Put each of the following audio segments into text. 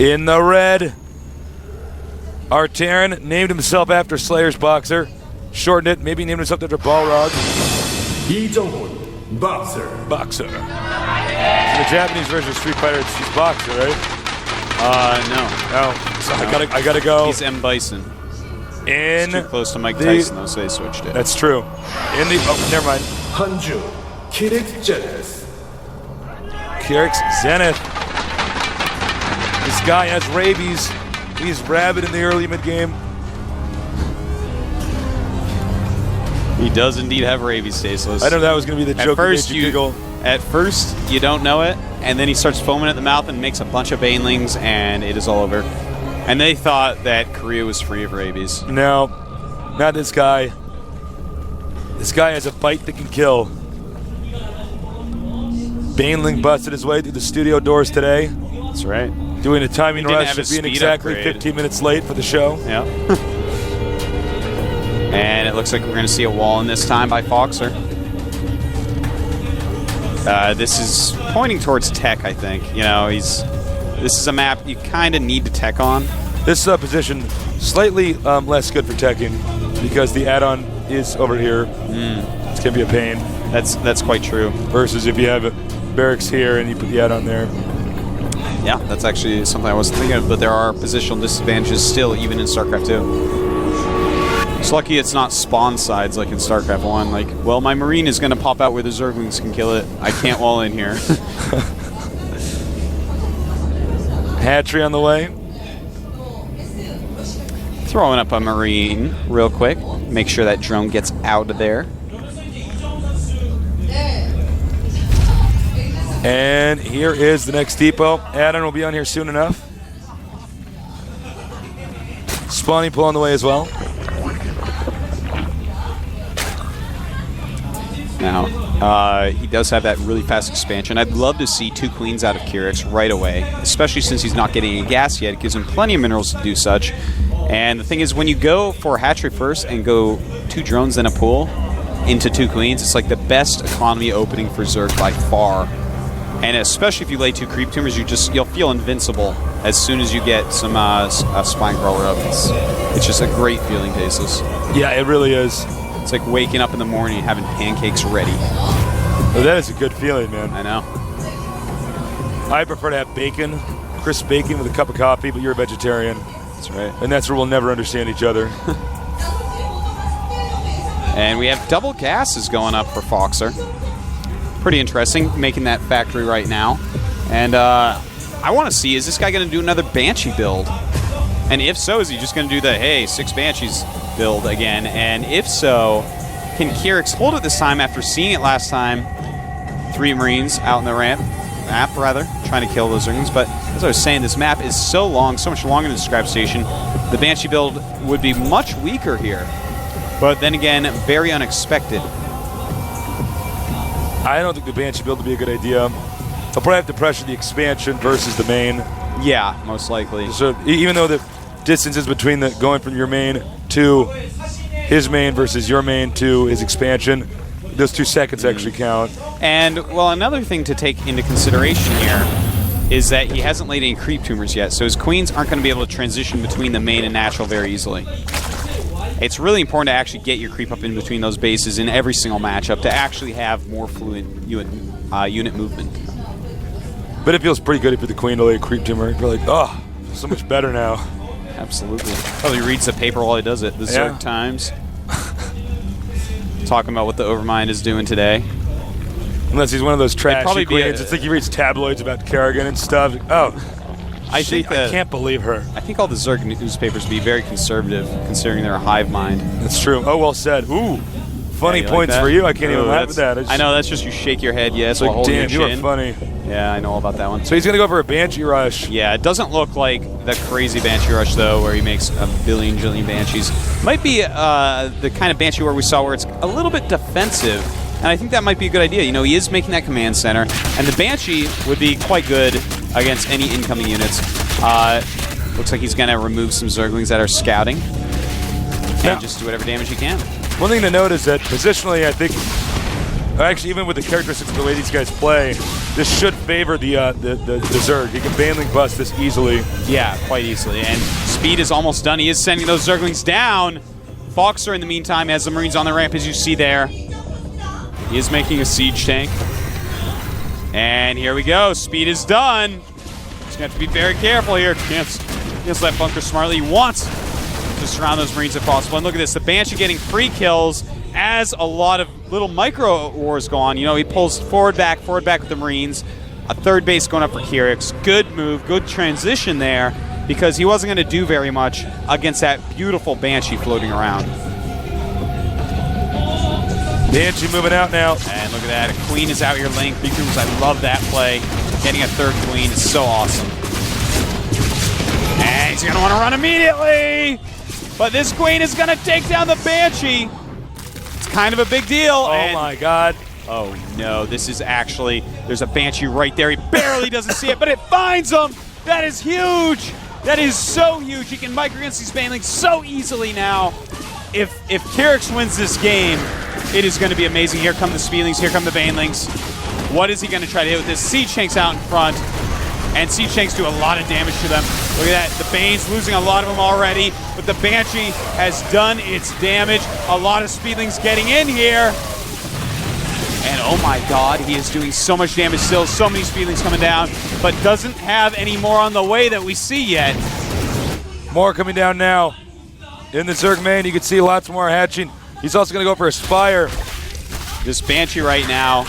In the red, Artaran named himself after Slayer's boxer. Shortened it, maybe named himself after Balrog. Boxer. Boxer. So the Japanese version of Street Fighter, she's boxer, right? No. No. So no. I gotta go. He's M. Bison. In it's too close to Mike Tyson, though, so they switched it. That's true. In the never mind. Hanju. Kyrix Zenith. Kyrix Zenith. This guy has rabies. He's rabid in the early mid-game. He does indeed have rabies, Tasteless. I know that was going to be the joke. At first, you don't know it, and then he starts foaming at the mouth and makes a bunch of banelings, and it is all over. And they thought that Korea was free of rabies. No, not this guy. This guy has a bite that can kill. Baneling busted his way through the studio doors today. That's right. Doing a timing rush of being exactly upgrade. 15 minutes late for the show. Yeah. And it looks like we're going to see a wall in this time by Foxer. This is pointing towards tech, I think. You know, this is a map you kind of need to tech on. This position slightly less good for teching because the add-on is over here. It's going to be a pain. That's quite true. Versus if you have barracks here and you put the add-on there. Yeah, that's actually something I wasn't thinking of, but there are positional disadvantages still, even in StarCraft 2. It's lucky it's not spawn sides like in StarCraft 1. Like, well, my Marine is going to pop out where the Zerglings can kill it. I can't wall in here. Hatchery on the way. Throwing up a Marine real quick. Make sure that drone gets out of there. And here is the next depot. Add-on will be on here soon enough. Spawning pull on the way as well. Now, he does have that really fast expansion. I'd love to see 2 queens out of Kyrix right away, especially since he's not getting any gas yet. It gives him plenty of minerals to do such. And the thing is, when you go for a hatchery first and go 2 drones then a pool into 2 queens, it's like the best economy opening for Zerg by far. And especially if you lay 2 creep tumors, you'll feel invincible as soon as you get some spine crawler up. It's just a great feeling, Tasteless. Yeah, it really is. It's like waking up in the morning and having pancakes ready. Oh, that is a good feeling, man. I know. I prefer to have bacon, crisp bacon with a cup of coffee, but you're a vegetarian. That's right. And that's where we'll never understand each other. And we have double gases going up for Foxer. Pretty interesting, making that factory right now. And I want to see, is this guy going to do another Banshee build? And if so, is he just going to do the, hey, 6 Banshees build again? And if so, can Kyrix hold it this time after seeing it last time? 3 Marines out in the map, trying to kill those Zerglings. But as I was saying, this map is so long, so much longer than the Scribe Station. The Banshee build would be much weaker here. But then again, very unexpected. I don't think the Banshee build would be a good idea. They'll probably have to pressure the expansion versus the main. Yeah, most likely. So even though the distances between the going from your main to his main versus your main to his expansion, those 2 seconds actually count. And, well, another thing to take into consideration here is that he hasn't laid any creep tumors yet, so his queens aren't going to be able to transition between the main and natural very easily. It's really important to actually get your creep up in between those bases in every single matchup to actually have more fluid unit movement. But it feels pretty good if you're the queen to lay a creep tumor. You're like, oh, so much better now. Absolutely. Probably reads the paper while he does it. The Zerg Times. Talking about what the Overmind is doing today. Unless he's one of those trashy queens. It's like he reads tabloids about Kerrigan and stuff. Oh, I can't believe her. I think all the Zerg newspapers would be very conservative, considering they're a hive mind. That's true. Oh, well said. Ooh, funny points for you. I can't even laugh at that. I know, that's just you shake your head yes while holding your chin. Damn, you are funny. Yeah, I know all about that one. So he's going to go for a Banshee Rush. Yeah, it doesn't look like the crazy Banshee Rush, though, where he makes a billion, jillion Banshees. Might be the kind of Banshee where we saw where it's a little bit defensive, and I think that might be a good idea. You know, he is making that command center, and the Banshee would be quite good against any incoming units. Looks like he's going to remove some Zerglings that are scouting, and just do whatever damage he can. One thing to note is that positionally, I think Actually, even with the characteristics of the way these guys play, this should favor the Zerg. He can Baneling bust this easily. Yeah, quite easily. And speed is almost done. He is sending those Zerglings down. Foxer, in the meantime, has the Marines on the ramp, as you see there. He is making a siege tank. And here we go. Speed is done. Just gonna have to be very careful here. Can't let bunker smartly. He wants to surround those Marines if possible. And look at this. The Banshee getting free kills as a lot of little micro wars go on. You know, he pulls forward back with the Marines. A third base going up for Kyrix. Good move. Good transition there, because he wasn't going to do very much against that beautiful Banshee floating around. Banshee moving out now. And look at that. A Queen is out here laying creatures. I love that play. Getting a third Queen is so awesome. And he's going to want to run immediately. But this Queen is going to take down the Banshee. It's kind of a big deal. Oh my God. Oh no, this is actually, there's a Banshee right there. He barely doesn't see it, but it finds him. That is huge. That is so huge. He can micro against these Banelings so easily now. If Kyrix wins this game, it is going to be amazing. Here come the Speedlings, here come the Banelings. What is he going to try to hit with this? Siege Tanks out in front, and Siege Tanks do a lot of damage to them. Look at that, the Bane's losing a lot of them already, but the Banshee has done its damage. A lot of Speedlings getting in here. And oh my God, he is doing so much damage still. So many Speedlings coming down, but doesn't have any more on the way that we see yet. More coming down now. In the Zerg main, you can see lots more hatching. He's also going to go for a Spire. This Banshee right now,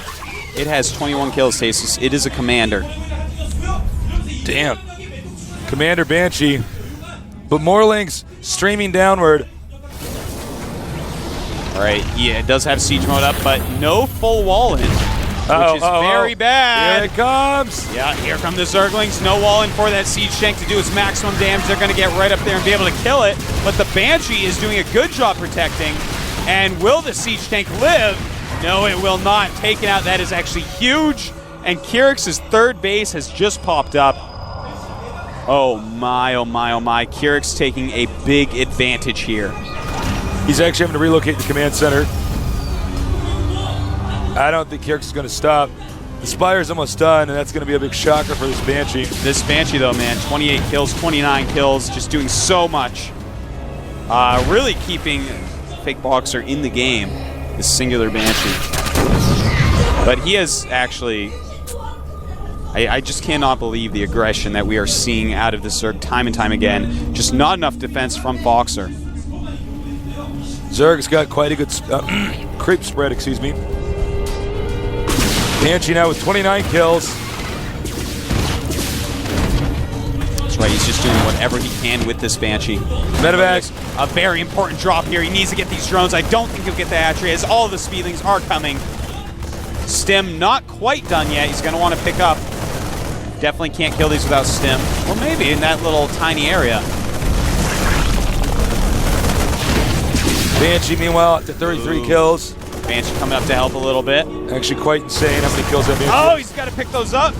it has 21 kills, Stasis. It is a commander. Damn. Commander Banshee. But more links streaming downward. All right, yeah, it does have siege mode up, but no full wall in, which is very bad. Here it comes. Yeah, here come the Zerglings. No wall in for that siege tank to do its maximum damage. They're going to get right up there and be able to kill it, but the Banshee is doing a good job protecting. And will the siege tank live? No, it will not. Taken out. That is actually huge. And Kyrix's third base has just popped up. Oh my, oh my, oh my. Kyrix taking a big advantage here. He's actually having to relocate the command center. I don't think Kyrix is going to stop. The Spire's almost done, and that's going to be a big shocker for this Banshee. This Banshee, though, man, 28 kills, 29 kills, just doing so much. Really keeping Fake Boxer in the game, this singular Banshee. But he has actually... I just cannot believe the aggression that we are seeing out of this Zerg time and time again. Just not enough defense from Boxer. Zerg's got quite a good creep spread, excuse me. Banshee now with 29 kills. That's right, he's just doing whatever he can with this Banshee. Medevacs. A very important drop here. He needs to get these drones. I don't think he'll get the hatchery as all of the Speedlings are coming. Stim not quite done yet. He's going to want to pick up. Definitely can't kill these without Stim. Or maybe in that little tiny area. Banshee, meanwhile, up to 33 kills. Banshee coming up to help a little bit. Actually quite insane how many kills that Banshee. Oh, he's got to pick those up.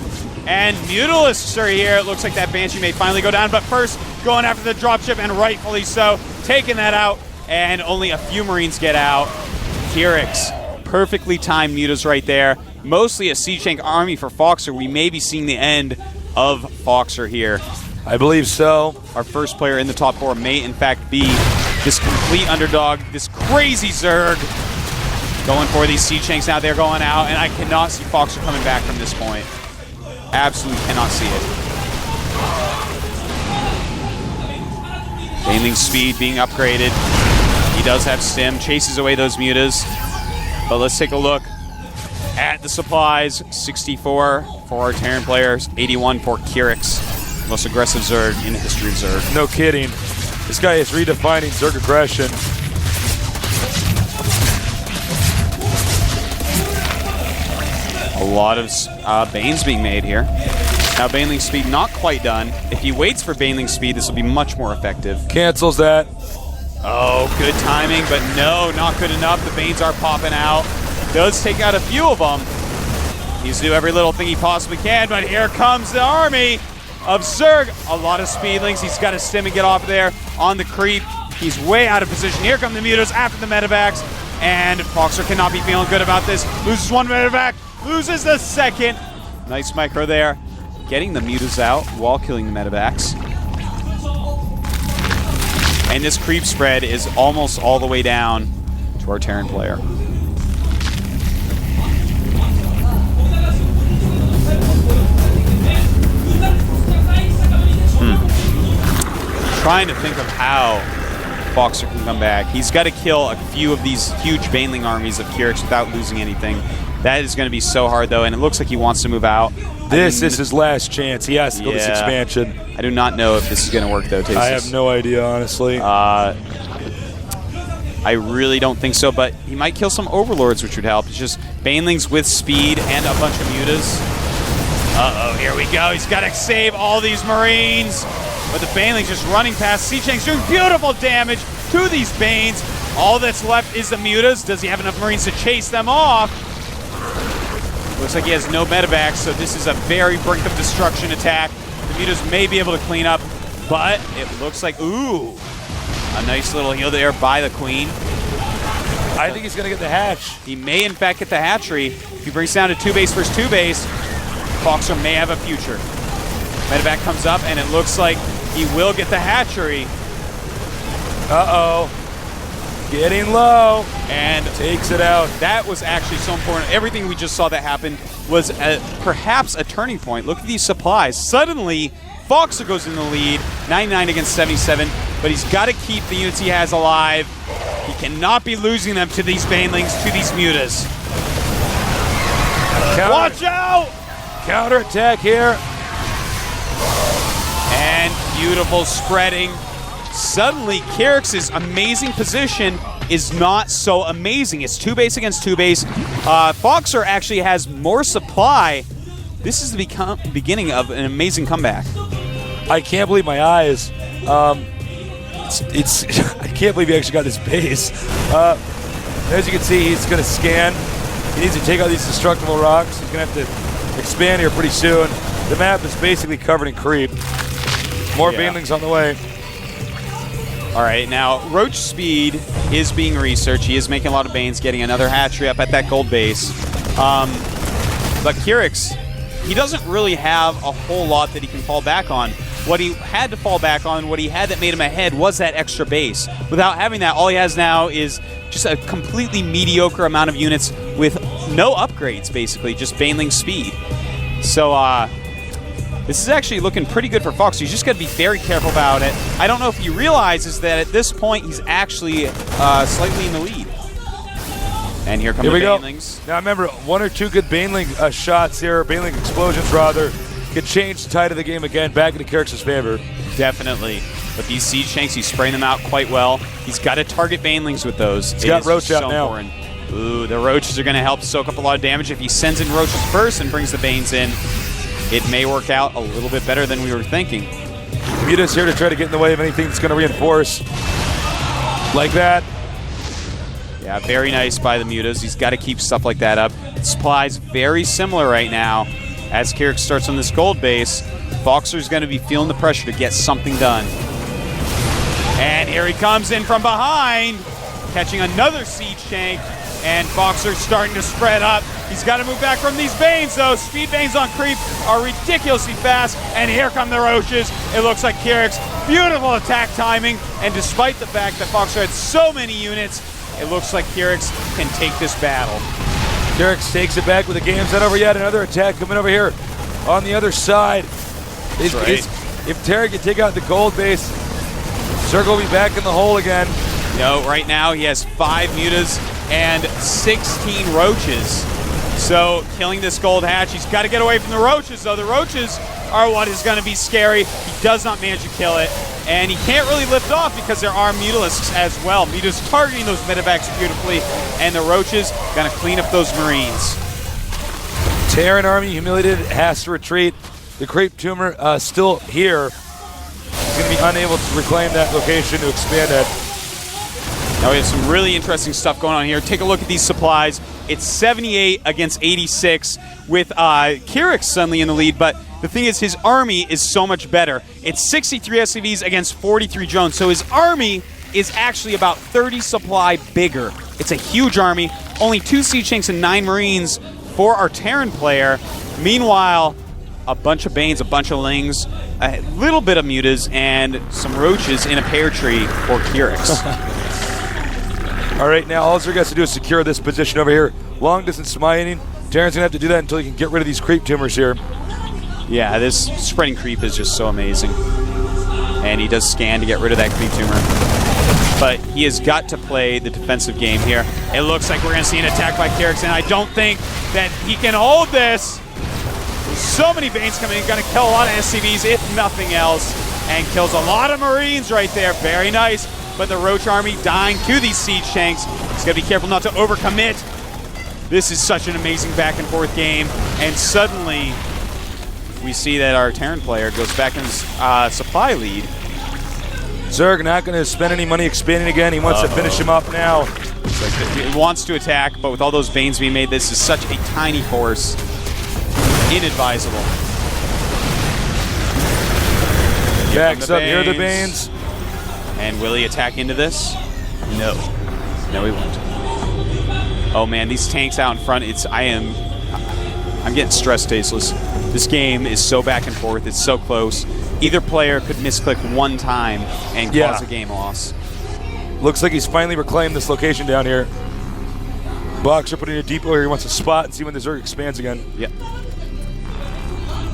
And Mutalisks are here. It looks like that Banshee may finally go down. But first, going after the dropship, and rightfully so. Taking that out. And only a few Marines get out. Kyrix, perfectly timed mutas right there. Mostly a siege tank army for Foxer. We may be seeing the end of Foxer here. I believe so. Our first player in the top 4 may, in fact, be this complete underdog, this crazy Zerg. Going for these siege tanks now. They're going out, and I cannot see Foxer coming back from this point. Absolutely cannot see it. Baneling speed being upgraded. He does have Stim, chases away those mutas. But let's take a look at the supplies. 64 for our Terran players, 81 for Kyrix. Most aggressive Zerg in the history of Zerg. No kidding. This guy is redefining Zerg aggression. A lot of Banes being made here. Now Baneling speed not quite done. If he waits for Baneling speed, this will be much more effective. Cancels that. Oh, good timing, but no, not good enough. The Banes are popping out. Does take out a few of them. Needs to do every little thing he possibly can, but here comes the army of Zerg. A lot of Speedlings. He's got to stim and get off there on the creep. He's way out of position. Here come the mutas after the medevacs. and Foxer cannot be feeling good about this. Loses one medevac, loses the second. Nice micro there. Getting the mutas out while killing the medevacs. And this creep spread is almost all the way down to our Terran player. Trying to think of how Foxer can come back. He's got to kill a few of these huge Baneling armies of Kyrix without losing anything. That is going to be so hard, though, and it looks like he wants to move out. This is his last chance. He has to go this expansion. I do not know if this is going to work, though, Tasis. I have no idea, honestly. I really don't think so, but he might kill some Overlords, which would help. It's just Banelings with speed and a bunch of mutas. Uh-oh, here we go. He's got to save all these Marines. But the Banelings just running past. Siege Tank's doing beautiful damage to these Banes. All that's left is the mutas. Does he have enough Marines to chase them off? Looks like he has no medevacs, so this is a very brink of destruction attack. The mutas may be able to clean up, but it looks like, ooh, a nice little heal there by the Queen. I think he's going to get the hatch. He may, in fact, get the hatchery. If he brings down to 2-base versus 2-base, Foxer may have a future. Medevac comes up, and it looks like he will get the hatchery. Uh-oh. Getting low. And takes it out. That was actually so important. Everything we just saw that happen was perhaps a turning point. Look at these supplies. Suddenly, Foxer goes in the lead, 99 against 77, but he's got to keep the units he has alive. He cannot be losing them to these Banelings, to these mutas. Watch out! Counterattack here. And beautiful spreading. Suddenly, Kyrix's amazing position is not so amazing. It's 2-base against 2-base. Foxer actually has more supply. This is the beginning of an amazing comeback. I can't believe my eyes. It's I can't believe he actually got this base. As you can see, he's going to scan. He needs to take out these destructible rocks. He's going to have to expand here pretty soon. The map is basically covered in creep. More Banelings on the way. All right, now Roach speed is being researched. He is making a lot of Banes, getting another hatchery up at that gold base. But Kyrix, he doesn't really have a whole lot that he can fall back on. What he had to fall back on, what he had that made him ahead, was that extra base. Without having that, all he has now is just a completely mediocre amount of units with no upgrades, basically, just Baneling speed. So, this is actually looking pretty good for Fox. He's just got to be very careful about it. I don't know if he realizes that at this point he's actually slightly in the lead. And here come the Banelings. Now remember, one or two good Baneling shots here, Baneling explosions rather, could change the tide of the game again back into Kyrix's favor. Definitely. But these Siege Tanks, he's spraying them out quite well. He's got to target Banelings with those. He's got Roach out now. Important. Ooh, the Roaches are going to help soak up a lot of damage. If he sends in Roaches first and brings the Banes in, it may work out a little bit better than we were thinking. Muta's here to try to get in the way of anything that's going to reinforce. Like that. Yeah, very nice by the Mutas. He's got to keep stuff like that up. Supply's very similar right now. As Kyrix starts on this gold base, Foxer's going to be feeling the pressure to get something done. And here he comes in from behind, catching another Siege Tank. And Foxer's starting to spread up. He's got to move back from these Banes, though. Speed Banes on creep are ridiculously fast. And here come the Roaches. It looks like Kyrix. Beautiful attack timing. And despite the fact that Foxer had so many units, it looks like Kyrix can take this battle. Kyrix takes it back with the game's not over yet. Another attack coming over here on the other side. If Terra can take out the gold base, Circle will be back in the hole again. No, right now he has 5 mutas and 16 roaches. So killing this gold hatch, he's got to get away from the roaches, though. The roaches are what is going to be scary. He does not manage to kill it, and he can't really lift off because there are mutalisks as well. Mutas targeting those medevacs beautifully, and the roaches going to clean up those Marines. Terran army humiliated, has to retreat. The creep tumor still here. He's going to be unable to reclaim that location to expand it. Now we have some really interesting stuff going on here. Take a look at these supplies. It's 78 against 86 with Kyrix suddenly in the lead, but the thing is his army is so much better. It's 63 SCVs against 43 drones, so his army is actually about 30 supply bigger It's a huge army. Only 2 Siege Tanks and 9 Marines for our Terran player. Meanwhile, a bunch of Banes, a bunch of Lings, a little bit of Mutas, and some Roaches in a pear tree for Kyrix. All right, now all Zerg has to do is secure this position over here. Long distance mining. Terran's gonna have to do that until he can get rid of these creep tumors here. Yeah, this spreading creep is just so amazing. And he does scan to get rid of that creep tumor. But he has got to play the defensive game here. It looks like we're gonna see an attack by Kyrix, and I don't think that he can hold this. There's so many Banes coming in, gonna kill a lot of SCVs, if nothing else, and kills a lot of Marines right there. Very nice. But the Roach army dying to these siege tanks. He's got to be careful not to overcommit. This is such an amazing back and forth game. And suddenly, we see that our Terran player goes back in his supply lead. Zerg not going to spend any money expanding again. He wants to finish him up now. He wants to attack, but with all those Banes being made, this is such a tiny force. Inadvisable. Backs up, here are the Banes. And will he attack into this? No. No, he won't. Oh man, these tanks out in front, I'm getting stressed, Tasteless. This game is so back and forth, it's so close. Either player could misclick one time and cause a game loss. Looks like he's finally reclaimed this location down here. Boxer putting a depot here. He wants to spot and see when the Zerg expands again. Yep.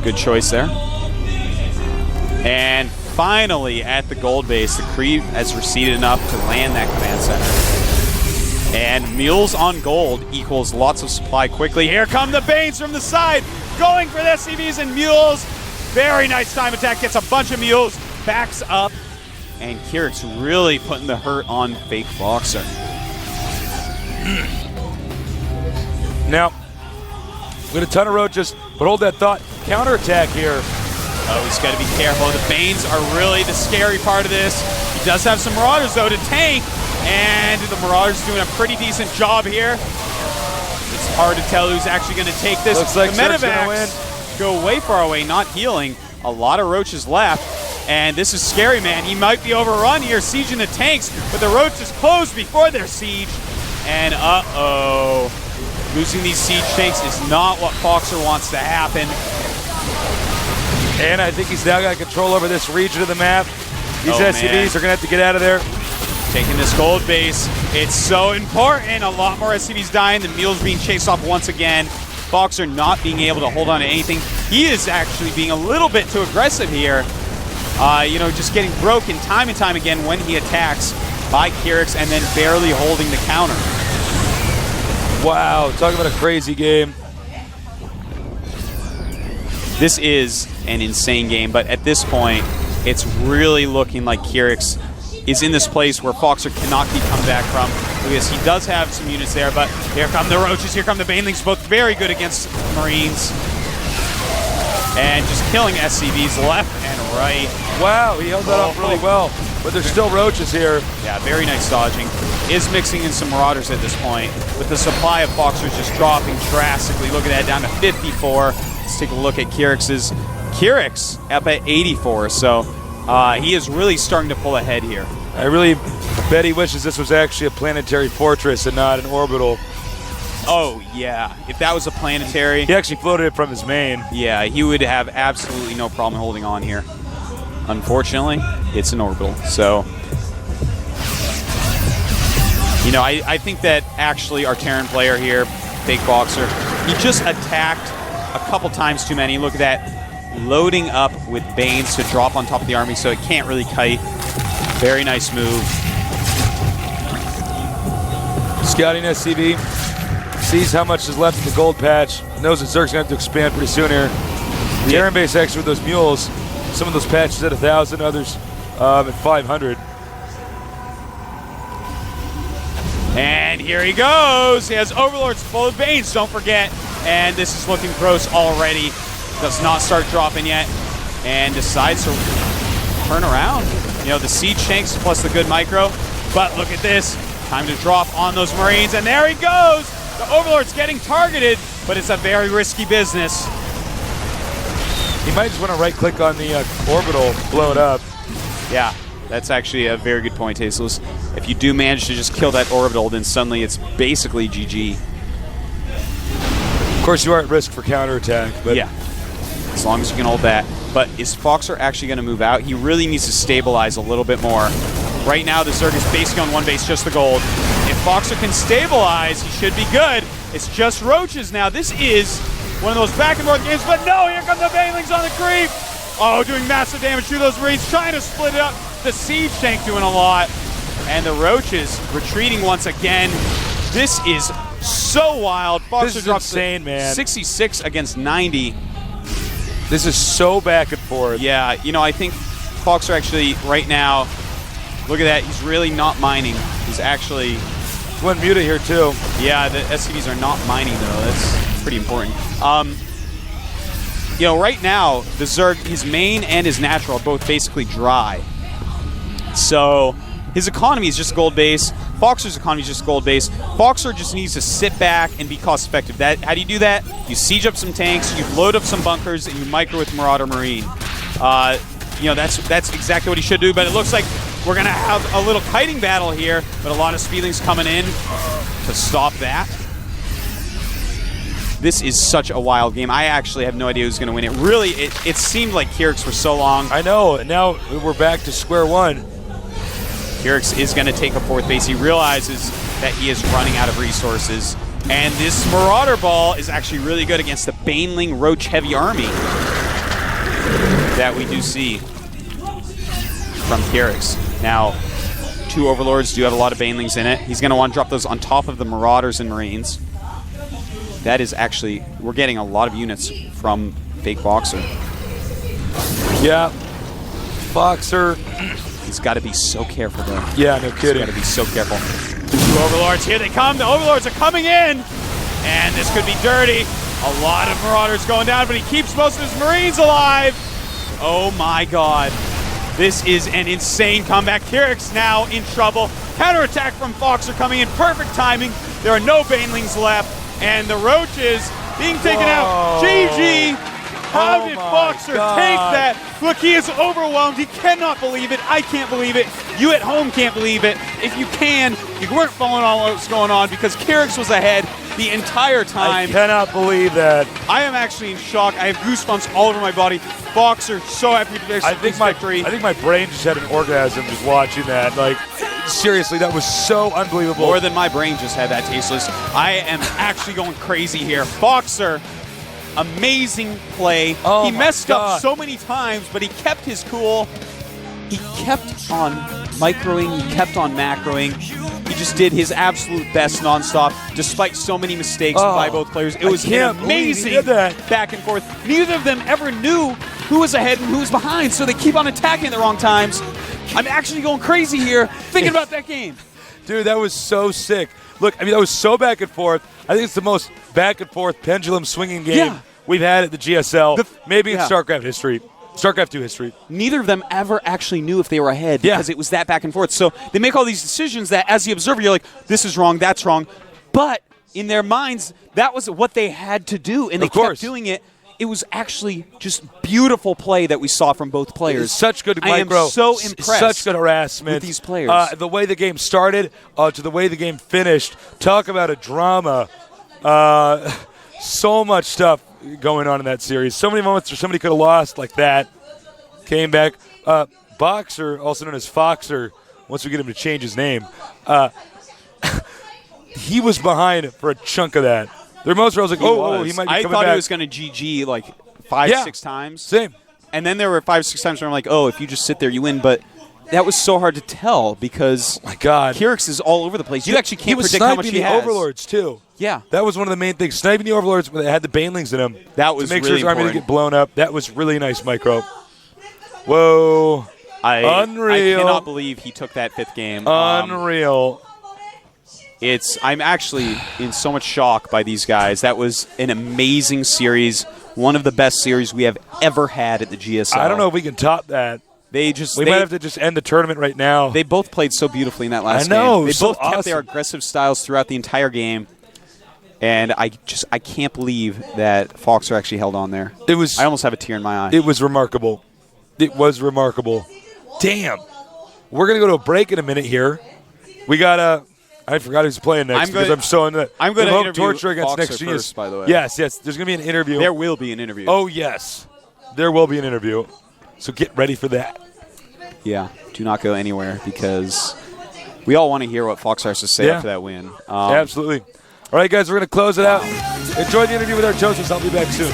Good choice there. And finally, at the gold base, the creep has receded enough to land that command center. And mules on gold equals lots of supply quickly. Here come the Banes from the side, going for the SCVs and mules. Very nice time attack, gets a bunch of mules, backs up, and Kyrix really putting the hurt on fake Boxer. Now, with a ton of roaches, but hold that thought. Counterattack here. Oh, he's got to be careful. The Banes are really the scary part of this. He does have some Marauders, though, to tank, and the Marauders doing a pretty decent job here. It's hard to tell who's actually going to take this. Looks like the Medivacs go way far away, not healing. A lot of Roaches left, and this is scary, man. He might be overrun here, sieging the tanks, but the Roaches closed before their siege, and uh-oh. Losing these siege tanks is not what Boxer wants to happen. And I think he's now got control over this region of the map. These SCVs are going to have to get out of there. Taking this gold base. It's so important. A lot more SCVs dying. The mules being chased off once again. Boxer not being able to hold on to anything. He is actually being a little bit too aggressive here. You know, just getting broken time and time again when he attacks by Kyrix and then barely holding the counter. Wow, talk about a crazy game. This is an insane game, but at this point, it's really looking like Kyrix is in this place where Boxer cannot be come back from. Because he does have some units there, but here come the Roaches, here come the Banelings, both very good against Marines. And just killing SCVs left and right. Wow, he held that up really well. But there's still Roaches here. Yeah, very nice dodging. Is mixing in some Marauders at this point. With the supply of Boxers just dropping drastically. Look at that, down to 54. Let's take a look at Kyrix's. Kyrix up at 84, so he is really starting to pull ahead here. I really bet he wishes this was actually a planetary fortress and not an orbital. Oh, yeah. If that was a planetary... He actually floated it from his main. Yeah, he would have absolutely no problem holding on here. Unfortunately, it's an orbital, so... You know, I think that actually our Terran player here, Fake Boxer, he just attacked a couple times too many. Look at that. Loading up with Banes to drop on top of the army so it can't really kite. Very nice move. Scouting SCV. Sees how much is left in the gold patch. Knows that Zerg's going to have to expand pretty soon here. The Terran base actually with those mules. Some of those patches at 1,000, others at 500. And here he goes. He has Overlords full of Banes, don't forget. And this is looking gross already. Does not start dropping yet. And decides to turn around. You know, the siege tanks plus the good micro. But look at this. Time to drop on those Marines. And there he goes. The Overlord's getting targeted, but it's a very risky business. He might just want to right-click on the orbital, blow it up. Yeah. That's actually a very good point, Tasteless. If you do manage to just kill that orbital, then suddenly it's basically GG. Of course, you are at risk for counterattack, but yeah, as long as you can hold that. But is Foxer actually going to move out? He really needs to stabilize a little bit more. Right now, the Zerg is basically on one base, just the gold. If Foxer can stabilize, he should be good. It's just Roaches now. This is one of those back-and-forth games, but no, here come the Banelings on the creep. Oh, doing massive damage to those Marines, trying to split it up. The Siege Tank doing a lot. And the Roaches retreating once again. This is so wild. Foxer this is drops insane, man. 66 against 90. This is so back and forth. Yeah, you know, I think Foxer actually, right now, look at that. He's really not mining. He's actually... One Muta here, too. Yeah, the SCVs are not mining, though. That's pretty important. You know, right now, the Zerg, his main and his natural are both basically dry. So his economy is just gold base. Foxer's economy is just gold base. Foxer just needs to sit back and be cost effective. How do you do that? You siege up some tanks, you load up some bunkers, and you micro with Marauder Marine. You know, that's exactly what he should do, but it looks like we're going to have a little kiting battle here, but a lot of Speedlings coming in to stop that. This is such a wild game. I actually have no idea who's going to win it. Really, it seemed like Kyrix for so long. I know, and now we're back to square one. Kyrix is going to take a fourth base. He realizes that he is running out of resources. And this Marauder Ball is actually really good against the Baneling Roach heavy army that we do see from Kyrix. Now, 2 Overlords do have a lot of Banelings in it. He's going to want to drop those on top of the Marauders and Marines. That is actually, we're getting a lot of units from fake Foxer. Yeah. Foxer. He's got to be so careful, though. Yeah, no kidding. He's got to be so careful. 2 Overlords, here they come. The Overlords are coming in. And this could be dirty. A lot of Marauders going down, but he keeps most of his Marines alive. Oh my god. This is an insane comeback. Kyrix now in trouble. Counterattack from Foxer coming in. Perfect timing. There are no Banelings left. And the Roaches being taken out. GG. How did Foxer take that? Look, he is overwhelmed. He cannot believe it. I can't believe it. You at home can't believe it. If you can, you weren't following all what's going on because Kyrix was ahead the entire time. I cannot believe that. I am actually in shock. I have goosebumps all over my body. Foxer, so happy to I think my brain just had an orgasm just watching that. Like, seriously, that was so unbelievable. More than my brain just had that, Tasteless. I am actually going crazy here. Foxer, amazing play. Oh he messed God. up so many times, but he kept his cool. He kept on microing, he kept on macroing. He just did his absolute best nonstop, despite so many mistakes by both players. It was an amazing back and forth. Neither of them ever knew who was ahead and who was behind, so they keep on attacking at the wrong times. I'm actually going crazy here thinking about that game. Dude, that was so sick. Look, I mean, that was so back and forth. I think it's the most back and forth pendulum swinging game we've had at the GSL, maybe in StarCraft history. StarCraft II history. Neither of them ever actually knew if they were ahead because it was that back and forth. So they make all these decisions that, as the observer, you're like, this is wrong, that's wrong. But in their minds, that was what they had to do, and they kept doing it. It was actually just beautiful play that we saw from both players. Such good micro. I am so impressed. Such good harassment with these players. The way the game started to the way the game finished. Talk about a drama. So much stuff going on in that series. So many moments where somebody could have lost like that. Came back. Boxer, also known as Foxer, once we get him to change his name, he was behind for a chunk of that. There were moments where I was like, he might be coming back. I thought he was going to GG like 5-6 times. Same. And then there were 5-6 times where I'm like, if you just sit there, you win. But that was so hard to tell because my God, Kyrix is all over the place. You actually can't predict how much he has. He was sniping the Overlords, too. Yeah. That was one of the main things. Sniping the Overlords when they had the Banelings in them. That was to make really sure his army important. didn't get blown up. That was really nice micro. Whoa. Unreal. I cannot believe he took that 5th game. Unreal. I'm actually in so much shock by these guys. That was an amazing series. One of the best series we have ever had at the GSL. I don't know if we can top that. We might have to just end the tournament right now. They both played so beautifully in that last game. They so both kept their aggressive styles throughout the entire game. And I can't believe that Foxer actually held on there. I almost have a tear in my eye. It was remarkable. It was remarkable. Damn. We're going to go to a break in a minute here. We got I forgot who's playing next because I'm so into I'm going to interview torture against Foxer next genius. first, by the way. Yes. There's going to be an interview. There will be an interview. Oh, yes. There will be an interview. So get ready for that. Yeah, do not go anywhere because we all want to hear what Foxer has to say after that win. Absolutely. All right, guys, we're going to close it out. Enjoy the interview with our judges. I'll be back soon.